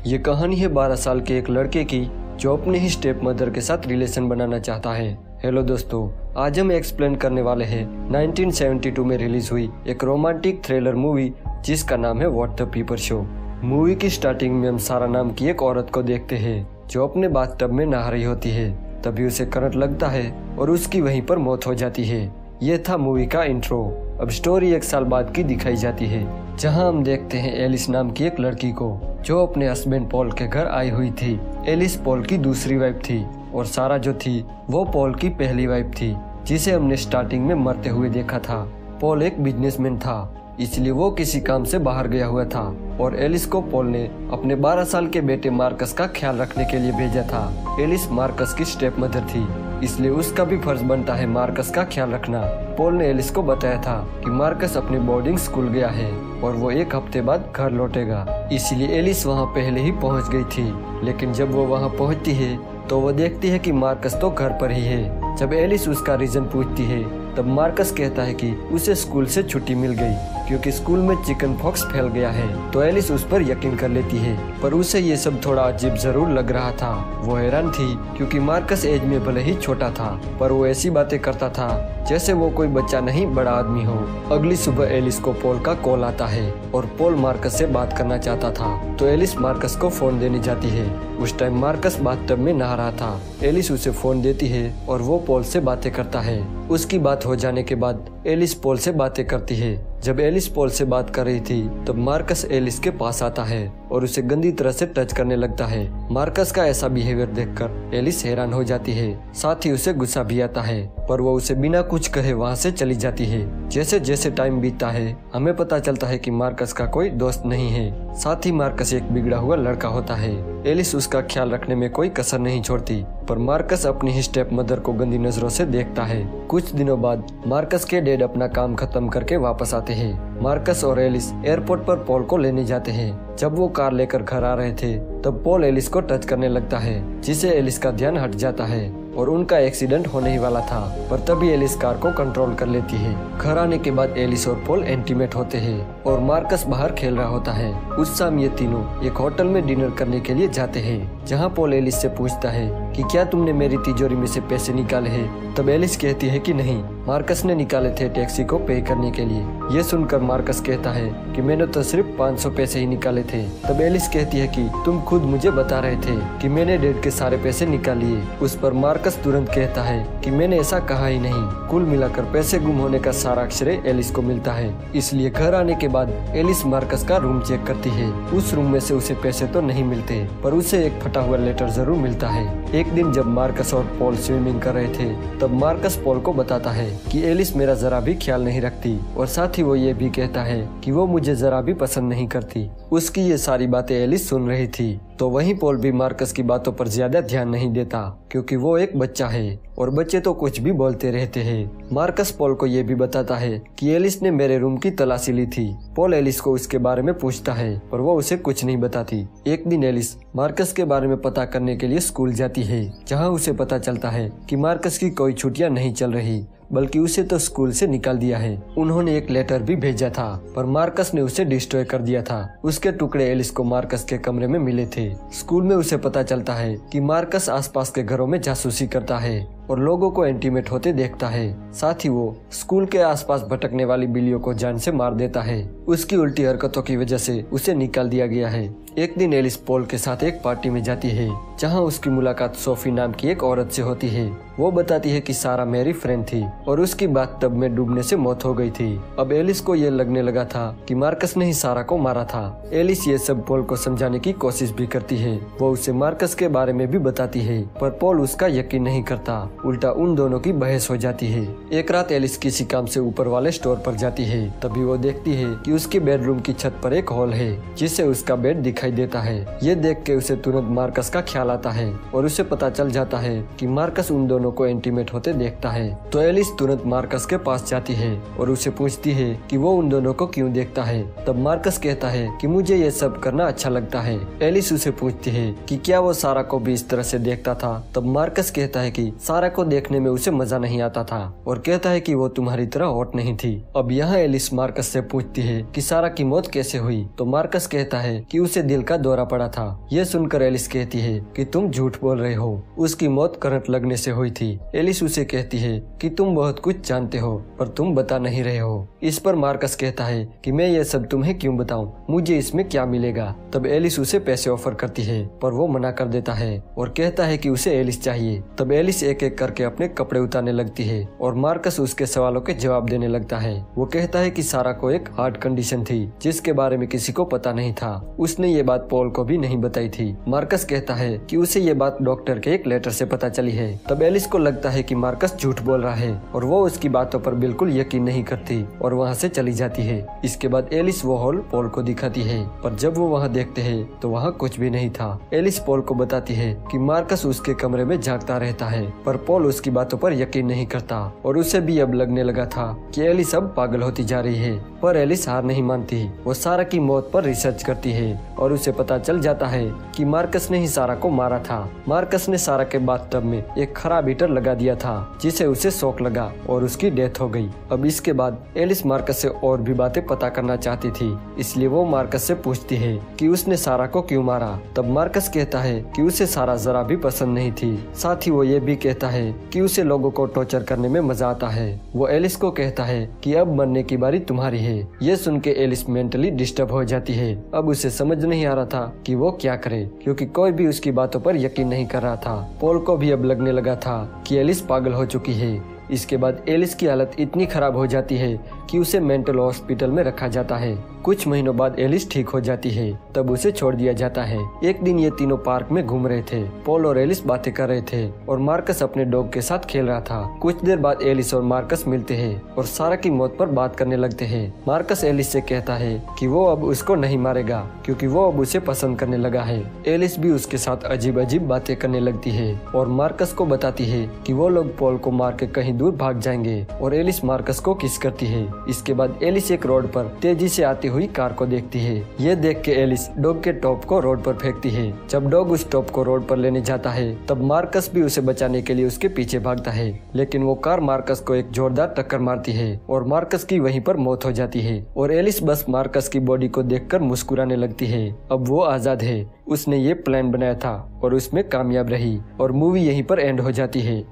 ये कहानी है 12 साल के एक लड़के की जो अपने ही स्टेप मदर के साथ रिलेशन बनाना चाहता है। हेलो दोस्तों, आज हम एक्सप्लेन करने वाले हैं 1972 में रिलीज हुई एक रोमांटिक थ्रिलर मूवी जिसका नाम है व्हाट द पीपर शो। मूवी की स्टार्टिंग में हम सारा नाम की एक औरत को देखते हैं जो अपने बाथटब में नहा रही होती है। तभी उसे करंट लगता है और उसकी वहीं पर मौत हो जाती है। ये था मूवी का इंट्रो। अब स्टोरी 1 साल बाद की दिखाई जाती है, जहां हम देखते हैं एलिस नाम की एक लड़की को जो अपने हस्बैंड पॉल के घर आई हुई थी। एलिस पॉल की दूसरी वाइफ थी और सारा जो थी वो पॉल की पहली वाइफ थी, जिसे हमने स्टार्टिंग में मरते हुए देखा था। पॉल एक बिजनेसमैन था, इसलिए वो किसी काम से बाहर गया हुआ था और एलिस को पॉल ने अपने 12 साल के बेटे मार्कस का ख्याल रखने के लिए भेजा था। एलिस मार्कस की स्टेप मदर थी, इसलिए उसका भी फर्ज बनता है मार्कस का ख्याल रखना। पॉल ने एलिस को बताया था कि मार्कस अपने बोर्डिंग स्कूल गया है और वो 1 हफ्ते बाद घर लौटेगा, इसलिए एलिस वहाँ पहले ही पहुँच गई थी। लेकिन जब वो वहाँ पहुँचती है तो वो देखती है कि मार्कस तो घर पर ही है। जब एलिस उसका रीजन पूछती है तब मार्कस कहता है कि उसे स्कूल से छुट्टी मिल गई क्योंकि स्कूल में चिकन पॉक्स फैल गया है। तो एलिस उस पर यकीन कर लेती है, पर उसे ये सब थोड़ा अजीब जरूर लग रहा था। वो हैरान थी क्योंकि मार्कस एज में भले ही छोटा था, पर वो ऐसी बातें करता था जैसे वो कोई बच्चा नहीं बड़ा आदमी हो। अगली सुबह एलिस को पॉल का कॉल आता है और पॉल मार्कस से बात करना चाहता था, तो एलिस मार्कस को फोन देने जाती है। उस टाइम मार्कस बाथटब में नहा रहा था। एलिस उसे फोन देती है और वो पॉल से बातें करता है। उसकी बात हो जाने के बाद एलिस पॉल से बातें करती है। जब एलिस पॉल से बात कर रही थी तब मार्कस एलिस के पास आता है और उसे गंदी तरह से टच करने लगता है। मार्कस का ऐसा बिहेवियर देखकर एलिस हैरान हो जाती है, साथ ही उसे गुस्सा भी आता है, पर वो उसे बिना कुछ कहे वहाँ से चली जाती है। जैसे जैसे टाइम बीतता है हमें पता चलता है कि मार्कस का कोई दोस्त नहीं है, साथ ही मार्कस एक बिगड़ा हुआ लड़का होता है। एलिस उसका ख्याल रखने में कोई कसर नहीं छोड़ती, पर मार्कस अपनी ही स्टेप मदर को गंदी नजरों से देखता है। कुछ दिनों बाद मार्कस के डैड अपना काम खत्म करके वापस आते हैं। मार्कस और एलिस एयरपोर्ट पर पॉल को लेने जाते हैं। जब वो कार लेकर घर आ रहे थे तब पॉल एलिस को टच करने लगता है, जिससे एलिस का ध्यान हट जाता है और उनका एक्सीडेंट होने ही वाला था। पर तभी एलिस कार को कंट्रोल कर लेती है। घर आने के बाद एलिस और पॉल इंटीमेट होते हैं और मार्कस बाहर खेल रहा होता है। उस शाम ये तीनों एक होटल में डिनर करने के लिए जाते हैं, जहाँ पॉल एलिस से पूछता है कि क्या तुमने मेरी तिजोरी में से पैसे निकाले हैं? तब एलिस कहती है कि नहीं, मार्कस ने निकाले थे टैक्सी को पे करने के लिए। ये सुनकर मार्कस कहता है कि मैंने तो सिर्फ 500 पैसे ही निकाले थे। तब एलिस कहती है कि तुम खुद मुझे बता रहे थे कि मैंने डैड के सारे पैसे निकाल लिए। उस पर मार्कस तुरंत कहता है कि मैंने ऐसा कहा ही नहीं। कुल मिलाकर पैसे गुम होने का सारा श्रेय एलिस को मिलता है। इसलिए घर आने के बाद एलिस मार्कस का रूम चेक करती है। उस रूम में से उसे पैसे तो नहीं मिलते, पर उसे एक फटा हुआ लेटर जरूर मिलता है। एक दिन जब मार्कस और पॉल स्विमिंग कर रहे थे तब मार्कस पॉल को बताता है कि एलिस मेरा जरा भी ख्याल नहीं रखती, और साथ ही वो ये भी कहता है कि वो मुझे जरा भी पसंद नहीं करती। उसकी ये सारी बातें एलिस सुन रही थी, तो वहीं पॉल भी मार्कस की बातों पर ज्यादा ध्यान नहीं देता क्योंकि वो एक बच्चा है और बच्चे तो कुछ भी बोलते रहते हैं। मार्कस पॉल को ये भी बताता है कि एलिस ने मेरे रूम की तलाशी ली थी। पॉल एलिस को उसके बारे में पूछता है पर वो उसे कुछ नहीं बताती। एक दिन एलिस मार्कस के बारे में पता करने के लिए स्कूल जाती है, जहाँ उसे पता चलता है कि मार्कस की कोई छुट्टियां नहीं चल रही, बल्कि उसे तो स्कूल से निकाल दिया है। उन्होंने एक लेटर भी भेजा था पर मार्कस ने उसे डिस्ट्रॉय कर दिया था। उसके टुकड़े एलिस को मार्कस के कमरे में मिले थे। स्कूल में उसे पता चलता है कि मार्कस आसपास के घरों में जासूसी करता है और लोगों को इंटीमेट होते देखता है। साथ ही वो स्कूल के आसपास भटकने वाली बिल्लियों को जान से मार देता है। उसकी उल्टी हरकतों की वजह से उसे निकाल दिया गया है। एक दिन एलिस पॉल के साथ एक पार्टी में जाती है, जहां उसकी मुलाकात सोफी नाम की एक औरत से होती है। वो बताती है कि सारा मेरी फ्रेंड थी और उसकी बाथटब में डूबने से मौत हो गई थी। अब एलिस को ये लगने लगा था कि मार्कस ने ही सारा को मारा था। एलिस ये सब पॉल को समझाने की कोशिश भी करती है। वो उसे मार्कस के बारे में भी बताती है, पर पॉल उसका यकीन नहीं करता। उल्टा उन दोनों की बहस हो जाती है। एक रात एलिस किसी काम से ऊपर वाले स्टोर पर जाती है। तभी वो देखती है कि उसके बेडरूम की छत पर एक हॉल है, जिससे उसका बेड दिखाई देता है। ये देख के उसे तुरंत मार्कस का ख्याल आता है और उसे पता चल जाता है कि मार्कस उन दोनों को इंटीमेट होते देखता है। तो एलिस तुरंत मार्कस के पास जाती है और उसे पूछती है कि वो उन दोनों को क्यों देखता है। तब मार्कस कहता है कि मुझे ये सब करना अच्छा लगता है। एलिस उसे पूछती है कि क्या वो सारा को भी इस तरह से देखता था। तब मार्कस कहता है कि सारा को देखने में उसे मजा नहीं आता था और कहता है कि वो तुम्हारी तरह हॉट नहीं थी। अब यहाँ एलिस मार्कस से पूछती है कि सारा की मौत कैसे हुई। तो मार्कस कहता है कि उसे दिल का दौरा पड़ा था। ये सुनकर एलिस कहती है कि तुम झूठ बोल रहे हो, उसकी मौत करंट लगने से हुई थी। एलिस उसे कहती है कि तुम बहुत कुछ जानते हो पर तुम बता नहीं रहे हो। इस पर मार्कस कहता है कि मैं ये सब तुम्हें क्यों बताऊं, मुझे इसमें क्या मिलेगा। तब एलिस उसे पैसे ऑफर करती है पर वो मना कर देता है और कहता है कि उसे एलिस चाहिए। तब एलिस एक एक करके अपने कपड़े उतारने लगती है और मार्कस उसके सवालों के जवाब देने लगता है। वो कहता है कि सारा को एक हार्ट कंडीशन थी जिसके बारे में किसी को पता नहीं था, उसने ये बात पॉल को भी नहीं बताई थी। मार्कस कहता है कि उसे ये बात डॉक्टर के एक लेटर से पता चली है। तब एलिस को लगता है कि मार्कस झूठ बोल रहा है और वो उसकी बातों पर बिल्कुल यकीन नहीं करती और वहाँ से चली जाती है। इसके बाद एलिस वो हॉल पॉल को दिखाती है पर जब वो वहाँ देखते हैं तो वहाँ कुछ भी नहीं था। एलिस पॉल को बताती है कि मार्कस उसके कमरे में जागता रहता है पर पॉल उसकी बातों पर यकीन नहीं करता और उसे भी अब लगने लगा था कि एलिस अब पागल होती जा रही है। पर एलिस हार नहीं मानती, वो सारा की मौत पर रिसर्च करती है और उसे पता चल जाता है कि मार्कस ने ही सारा को मारा था। मार्कस ने सारा के बाथटब में एक खराब हीटर लगा दिया था जिसे उसे शॉक लगा और उसकी डेथ हो गई। अब इसके बाद एलिस मार्कस से और भी बातें पता करना चाहती थी, इसलिए वो मार्कस से पूछती है कि उसने सारा को क्यों मारा। तब मार्कस कहता है कि उसे सारा जरा भी पसंद नहीं थी, साथ ही वो ये भी कहता है कि उसे लोगों को टॉर्चर करने में मजा आता है। वो एलिस को कहता है कि अब मरने की बारी तुम्हारी है। ये सुन के एलिस मेंटली डिस्टर्ब हो जाती है। अब उसे समझ नहीं आ रहा था कि वो क्या करे क्योंकि कोई भी उसकी बातों पर यकीन नहीं कर रहा था। पॉल को भी अब लगने लगा था कि एलिस पागल हो चुकी है। इसके बाद एलिस की हालत इतनी खराब हो जाती है कि उसे मेंटल हॉस्पिटल में रखा जाता है। कुछ महीनों बाद एलिस ठीक हो जाती है, तब उसे छोड़ दिया जाता है। एक दिन ये तीनों पार्क में घूम रहे थे। पॉल और एलिस बातें कर रहे थे और मार्कस अपने डॉग के साथ खेल रहा था। कुछ देर बाद एलिस और मार्कस मिलते हैं और सारा की मौत पर बात करने लगते हैं। मार्कस एलिस से कहता है कि वो अब उसको नहीं मारेगा क्योंकि वो अब उसे पसंद करने लगा है। एलिस भी उसके साथ अजीब अजीब बातें करने लगती है और मार्कस को बताती है कि वो लोग पॉल को मार के कहीं दूर भाग जाएंगे और एलिस मार्कस को किस करती है। इसके बाद एलिस एक रोड पर तेजी से आती हुई कार को देखती है। ये देख के एलिस डॉग के टॉप को रोड पर फेंकती है। जब डॉग उस टॉप को रोड पर लेने जाता है तब मार्कस भी उसे बचाने के लिए उसके पीछे भागता है, लेकिन वो कार मार्कस को एक जोरदार टक्कर मारती है और मार्कस की वहीं पर मौत हो जाती है और एलिस बस मार्कस की बॉडी को देखकर मुस्कुराने लगती है। अब वो आजाद है, उसने ये प्लान बनाया था और उसमें कामयाब रही और मूवी यहीं पर एंड हो जाती है।